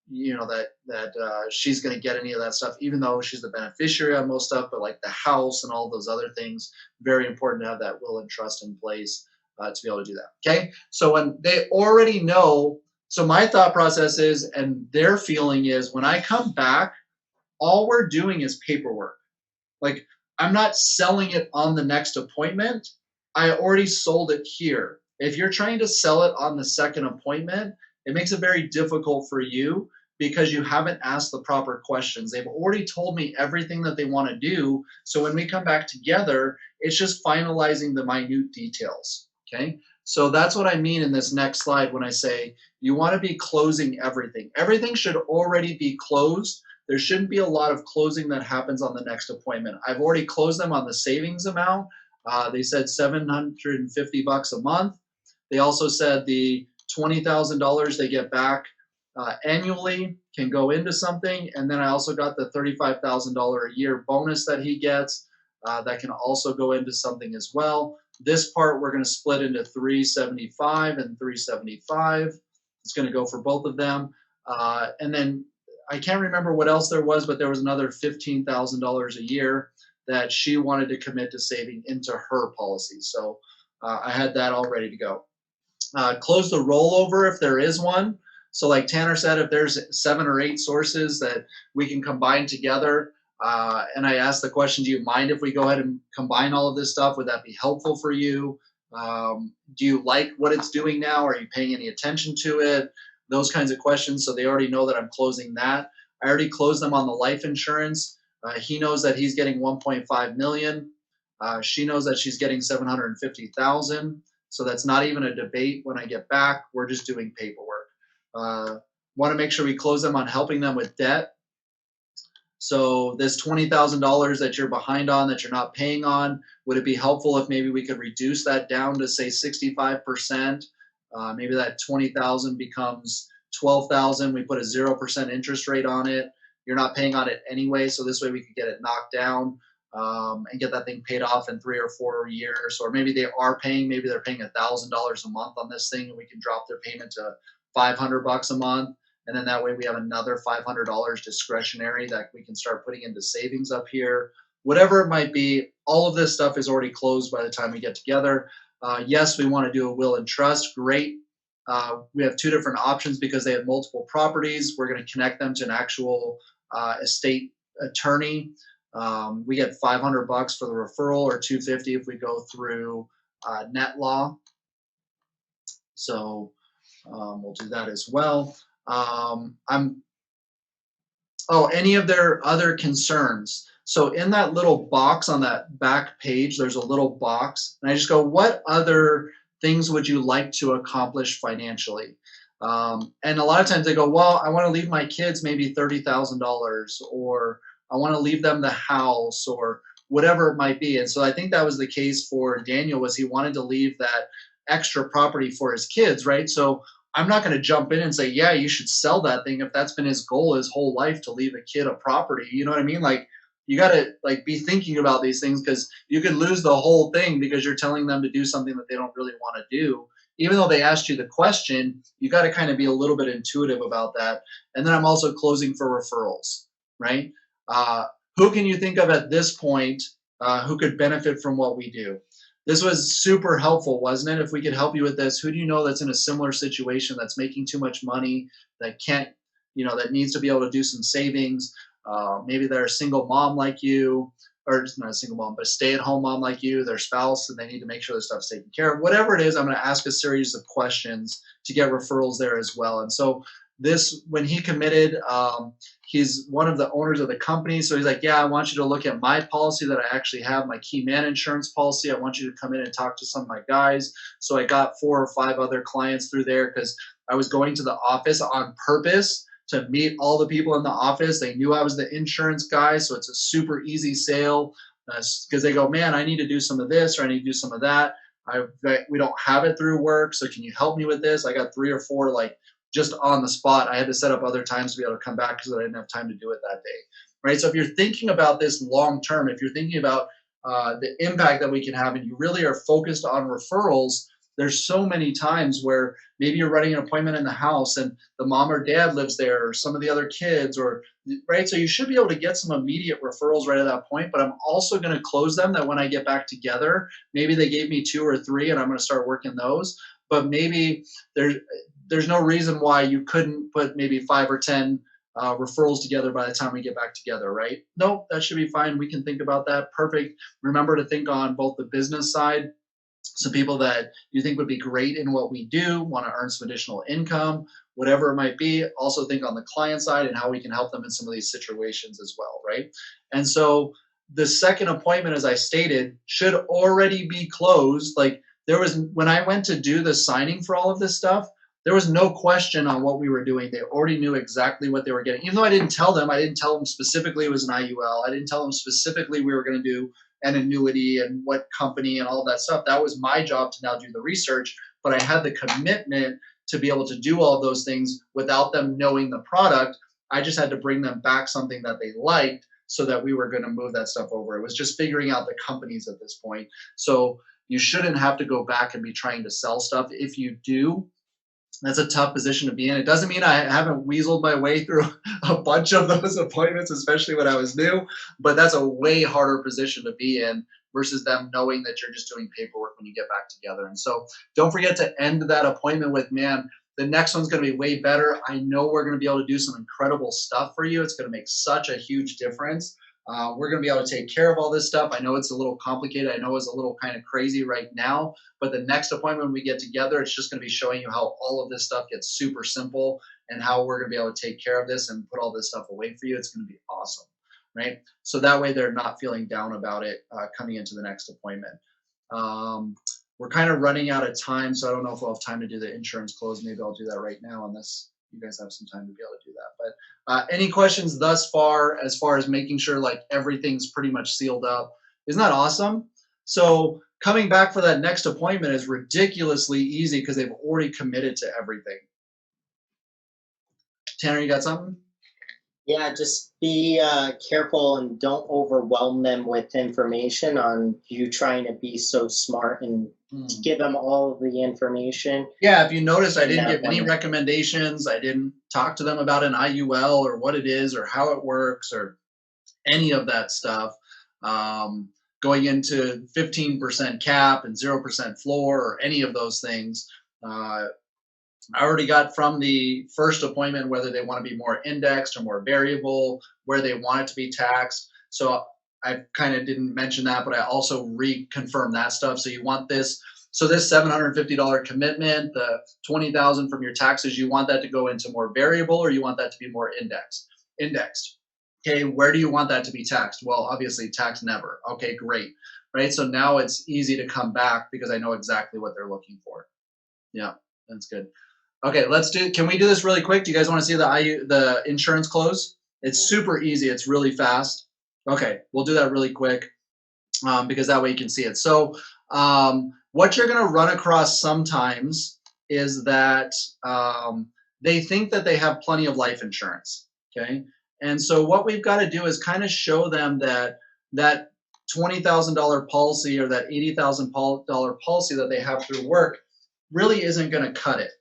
[SPEAKER 1] that she's going to get any of that stuff, even though she's the beneficiary on most stuff, but like the house and all those other things, very important to have that will and trust in place to be able to do that. Okay. So when they already know, so my thought process is, and their feeling is, when I come back, all we're doing is paperwork. Like, I'm not selling it on the next appointment. I already sold it here. If you're trying to sell it on the second appointment, it makes it very difficult for you because you haven't asked the proper questions. They've already told me everything that they want to do. So when we come back together, it's just finalizing the minute details. Okay. So that's what I mean in this next slide when I say you want to be closing everything. Everything should already be closed. There shouldn't be a lot of closing that happens on the next appointment. I've already closed them on the savings amount. They said $750 a month. They also said the $20,000 they get back annually can go into something. And then I also got the $35,000 a year bonus that he gets that can also go into something as well. This part we're going to split into 375 and 375. It's going to go for both of them. And then I can't remember what else there was, but there was another $15,000 a year that she wanted to commit to saving into her policy. So I had that all ready to go. Close the rollover if there is one. So, like Tanner said, if there's 7 or 8 sources that we can combine together, and I asked the question, do you mind if we go ahead and combine all of this stuff? Would that be helpful for you? Do you like what it's doing now? Are you paying any attention to it? Those kinds of questions. So they already know that I'm closing that. I already closed them on the life insurance. He knows that he's getting 1.5 million. She knows that she's getting 750,000. So that's not even a debate when I get back. We're just doing paperwork. Want to make sure we close them on helping them with debt. So this $20,000 that you're behind on, that you're not paying on, would it be helpful if maybe we could reduce that down to say 65%? Maybe that 20,000 becomes 12,000. We put a 0% interest rate on it. You're not paying on it anyway, so this way we could get it knocked down and get that thing paid off in 3 or 4 years. Or maybe they are paying, maybe they're paying $1,000 a month on this thing, and we can drop their payment to $500 a month. And then that way we have another $500 discretionary that we can start putting into savings up here. Whatever it might be, all of this stuff is already closed by the time we get together. Yes, we want to do a will and trust. Great. We have 2 different options because they have multiple properties. We're going to connect them to an actual estate attorney. We get $500 for the referral, or $250 if we go through net law. So we'll do that as well. Any of their other concerns. So in that little box on that back page, there's a little box, and I just go, what other things would you like to accomplish financially? And a lot of times they go, well, I want to leave my kids maybe $30,000, or I want to leave them the house, or whatever it might be. And so I think that was the case for Daniel, was he wanted to leave that extra property for his kids, right? So I'm not going to jump in and say, yeah, you should sell that thing if that's been his goal his whole life, to leave a kid a property. You know what I mean? Like, you got to be thinking about these things, because you could lose the whole thing because you're telling them to do something that they don't really want to do. Even though they asked you the question, you got to kind of be a little bit intuitive about that. And then I'm also closing for referrals, right? Who can you think of at this point who could benefit from what we do? This was super helpful, wasn't it? If we could help you with this, who do you know that's in a similar situation, that's making too much money, that can't, that needs to be able to do some savings? Maybe they're a single mom like you, or not a single mom, but a stay-at-home mom like you, their spouse, and they need to make sure their stuff's taken care of. Whatever it is, I'm going to ask a series of questions to get referrals there as well. And so when he committed, he's one of the owners of the company. So he's like, yeah, I want you to look at my policy that I actually have, my key man insurance policy. I want you to come in and talk to some of my guys. So I got 4 or 5 other clients through there, because I was going to the office on purpose to meet all the people in the office. They knew I was the insurance guy. So it's a super easy sale, because they go, man, I need to do some of this, or I need to do some of that. We don't have it through work. So can you help me with this? I got 3 or 4 just on the spot. I had to set up other times to be able to come back because I didn't have time to do it that day, right? So if you're thinking about this long term, if you're thinking about the impact that we can have, and you really are focused on referrals, there's so many times where maybe you're running an appointment in the house and the mom or dad lives there, or some of the other kids, right? So you should be able to get some immediate referrals right at that point. But I'm also going to close them, that when I get back together, maybe they gave me 2 or 3 and I'm going to start working those. But maybe there's no reason why you couldn't put maybe 5 or 10 referrals together by the time we get back together, right? No, that should be fine. We can think about that. Perfect. Remember to think on both the business side, some people that you think would be great in what we do, want to earn some additional income, whatever it might be. Also think on the client side and how we can help them in some of these situations as well, right? And so the second appointment, as I stated, should already be closed. When I went to do the signing for all of this stuff, there was no question on what we were doing. They already knew exactly what they were getting. Even though I didn't tell them specifically it was an IUL. I didn't tell them specifically we were going to do an annuity and what company and all of that stuff. That was my job to now do the research, but I had the commitment to be able to do all of those things without them knowing the product. I just had to bring them back something that they liked, so that we were going to move that stuff over. It was just figuring out the companies at this point. So you shouldn't have to go back and be trying to sell stuff. If you do, That's a tough position to be in. It doesn't mean I haven't weaseled my way through a bunch of those appointments, especially when I was new, but that's a way harder position to be in versus them knowing that you're just doing paperwork when you get back together. And so don't forget to end that appointment with, man, the next one's going to be way better. I know we're going to be able to do some incredible stuff for you. It's going to make such a huge difference. We're going to be able to take care of all this stuff. I know it's a little complicated. I know it's a little kind of crazy right now, but the next appointment we get together, it's just going to be showing you how all of this stuff gets super simple and how we're going to be able to take care of this and put all this stuff away for you. It's going to be awesome, right? So that way they're not feeling down about it coming into the next appointment. We're kind of running out of time, so I don't know if we'll have time to do the insurance close. Maybe I'll do that right now unless you guys have some time to be able to do that. But any questions thus far as making sure like everything's pretty much sealed up? Isn't that awesome? So coming back for that next appointment is ridiculously easy because they've already committed to everything. Tanner, you got something?
[SPEAKER 3] Yeah, just be careful and don't overwhelm them with information on you trying to be so smart and give them all of the information.
[SPEAKER 1] Yeah, if you notice, I
[SPEAKER 3] And
[SPEAKER 1] didn't
[SPEAKER 3] that
[SPEAKER 1] give any
[SPEAKER 3] one,
[SPEAKER 1] recommendations. I didn't talk to them about an IUL or what it is or how it works or any of that stuff. Going into 15% cap and 0% floor or any of those things. I already got from the first appointment whether they want to be more indexed or more variable, where they want it to be taxed. So I kind of didn't mention that, but I also reconfirmed that stuff. So you want this. So this $750 commitment, the 20,000 from your taxes, you want that to go into more variable, or you want that to be more indexed? Indexed. Okay, where do you want that to be taxed? Well, obviously taxed never. Okay, great. Right. So now it's easy to come back because I know exactly what they're looking for. Yeah, that's good. Okay, can we do this really quick? Do you guys want to see the insurance close? It's super easy. It's really fast. Okay, we'll do that really quick because that way you can see it. So what you're going to run across sometimes is that they think that they have plenty of life insurance. Okay, and so what we've got to do is kind of show them that that $20,000 policy or that $80,000 policy that they have through work really isn't going to cut it.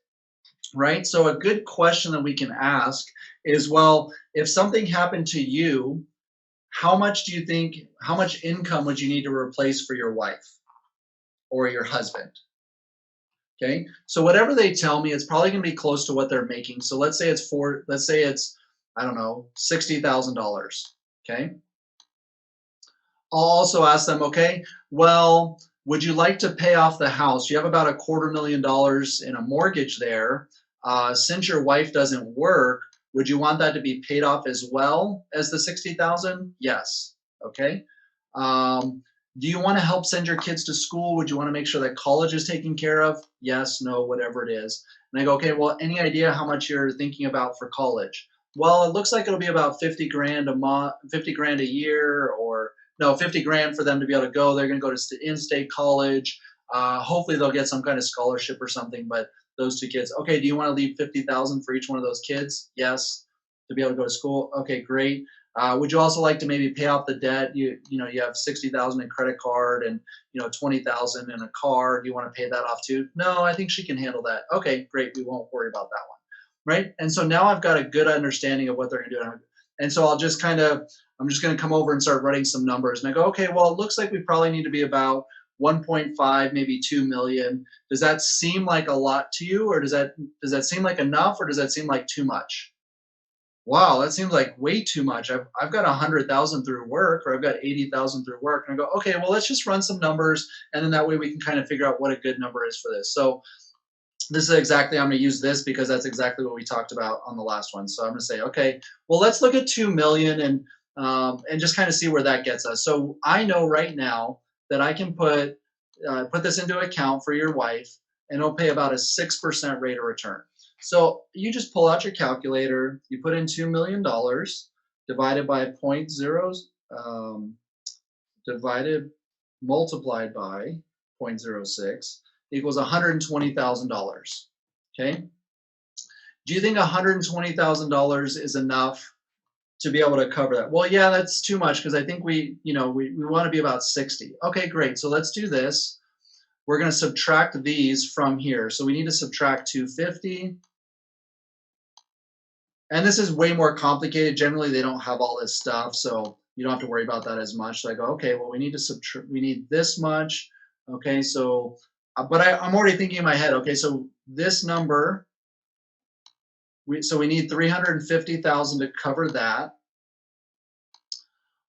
[SPEAKER 1] Right? So a good question that we can ask is, well, if something happened to you, how much income would you need to replace for your wife or your husband? Okay. So whatever they tell me, it's probably going to be close to what they're making. So let's say it's, I don't know, $60,000. Okay. I'll also ask them, okay, well, would you like to pay off the house? You have about $250,000 in a mortgage there. Since your wife doesn't work, would you want that to be paid off as well as the 60,000? Yes. Okay. Do you want to help send your kids to school? Would you want to make sure that college is taken care of? Yes, no, whatever it is. And I go, okay, well, any idea how much you're thinking about for college? Well, it looks like it'll be about 50 grand a month, 50 grand a year, or no, 50 grand for them to be able to go. They're going to go to in-state college. Hopefully they'll get some kind of scholarship or something, but those two kids. Okay, do you want to leave 50,000 for each one of those kids? Yes, to be able to go to school. Okay, great. Would you also like to maybe pay off the debt? You have 60,000 in credit card and 20,000 in a car. Do you want to pay that off too? No, I think she can handle that. Okay, great. We won't worry about that one, right? And so now I've got a good understanding of what they're going to do. And so I'm just going to come over and start running some numbers. And I go, okay, well, it looks like we probably need to be about 1.5, maybe 2 million. Does that seem like a lot to you, or does that seem like enough, or does that seem like too much? Wow, that seems like way too much. I've got 100,000 through work, or I've got 80,000 through work. And I go, okay, well, let's just run some numbers, and then that way we can kind of figure out what a good number is for this. So this is exactly, I'm going to use this because that's exactly what we talked about on the last one. So I'm going to say, okay, well, let's look at 2 million and just kind of see where that gets us. So I know right now that I can put this into account for your wife, and it'll pay about a 6% rate of return. So you just pull out your calculator, you put in $2 million divided by multiplied by 0.06 equals $120,000. Okay. Do you think $120,000 is enough to be able to cover that? Well, yeah, that's too much because I think we want to be about 60. Okay, great. So let's do this. we're going to subtract these from here. So we need to subtract 250. And this is way more complicated. Generally, they don't have all this stuff, so you don't have to worry about that as much. So I go, okay, well, we need to subtract, we need this much. Okay, so, but I'm already thinking in my head, okay, so this number, so we need 350,000 to cover that.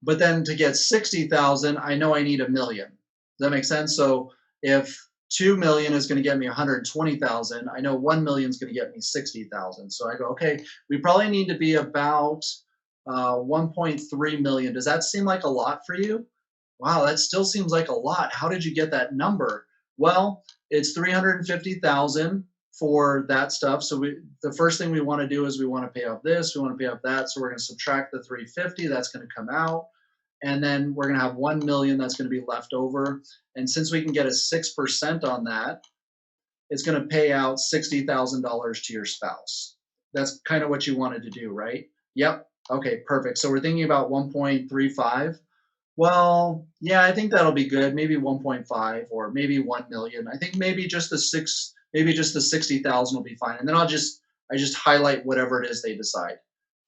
[SPEAKER 1] But then to get 60,000, I know I need $1 million. Does that make sense? So if 2 million is going to get me 120,000, I know 1 million is going to get me 60,000. So I go, okay, we probably need to be about 1.3 million. Does that seem like a lot for you? Wow, that still seems like a lot. How did you get that number? Well, it's 350,000 for that stuff. So the first thing we want to do is we want to pay off this, we want to pay off that. So we're going to subtract the 350, that's going to come out. And then we're going to have 1 million that's going to be left over. And since we can get a 6% on that, it's going to pay out $60,000 to your spouse. That's kind of what you wanted to do, right? Yep. Okay, perfect. So we're thinking about 1.35. Well, yeah, I think that'll be good. Maybe 1.5 or maybe 1 million. I think maybe just the 60,000 will be fine. And then I just highlight whatever it is they decide.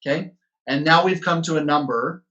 [SPEAKER 1] Okay. And now we've come to a number.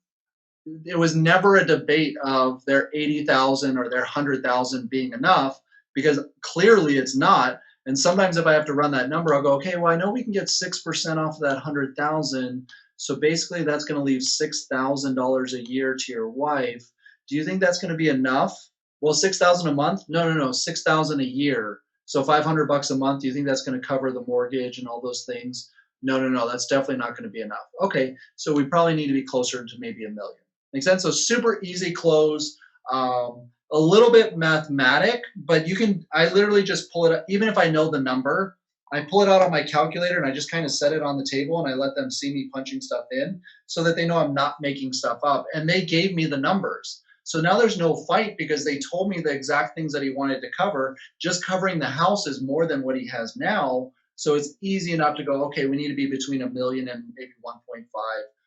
[SPEAKER 1] It was never a debate of their 80,000 or their 100,000 being enough, because clearly it's not. And sometimes if I have to run that number, I'll go, okay, well, I know we can get 6% off of that 100,000. So basically that's going to leave $6,000 a year to your wife. Do you think that's going to be enough? Well, 6,000 a month? No, 6,000 a year. So $500 a month, do you think that's going to cover the mortgage and all those things? No, that's definitely not going to be enough. Okay, so we probably need to be closer to maybe $1 million. Make sense? So super easy close, a little bit mathematic, but you can, I literally just pull it up. Even if I know the number, I pull it out on my calculator and I just kind of set it on the table and I let them see me punching stuff in so that they know I'm not making stuff up. And they gave me the numbers. So now there's no fight because they told me the exact things that he wanted to cover. Just covering the house is more than what he has now. So it's easy enough to go, okay, we need to be between $1 million and maybe 1.5,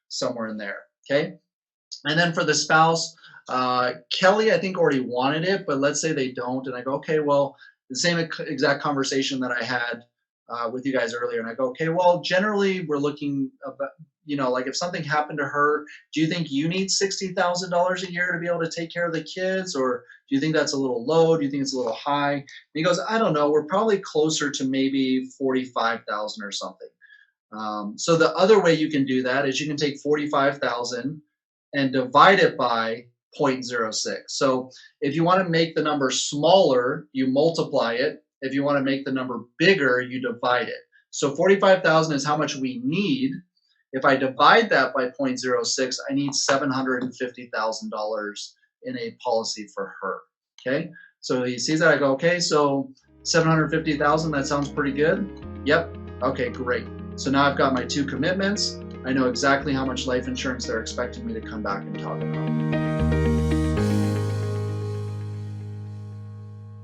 [SPEAKER 1] somewhere in there, okay? And then for the spouse, Kelly, I think already wanted it, but let's say they don't. And I go, okay, well, the same exact conversation that I had with you guys earlier. And I go, okay, well, generally we're looking about, like if something happened to her, do you think you need $60,000 a year to be able to take care of the kids? Or do you think that's a little low? Do you think it's a little high? And he goes, I don't know. We're probably closer to maybe 45,000 or something. So the other way you can do that is you can take 45,000 and divide it by 0.06. So if you want to make the number smaller, you multiply it. If you want to make the number bigger, you divide it. So 45,000 is how much we need. If I divide that by 0.06, I need $750,000 in a policy for her. Okay, so he sees that. I go, okay, so 750,000. That sounds pretty good. Yep. Okay, great. So now I've got my 2 commitments. I know exactly how much life insurance they're expecting me to come back and talk about.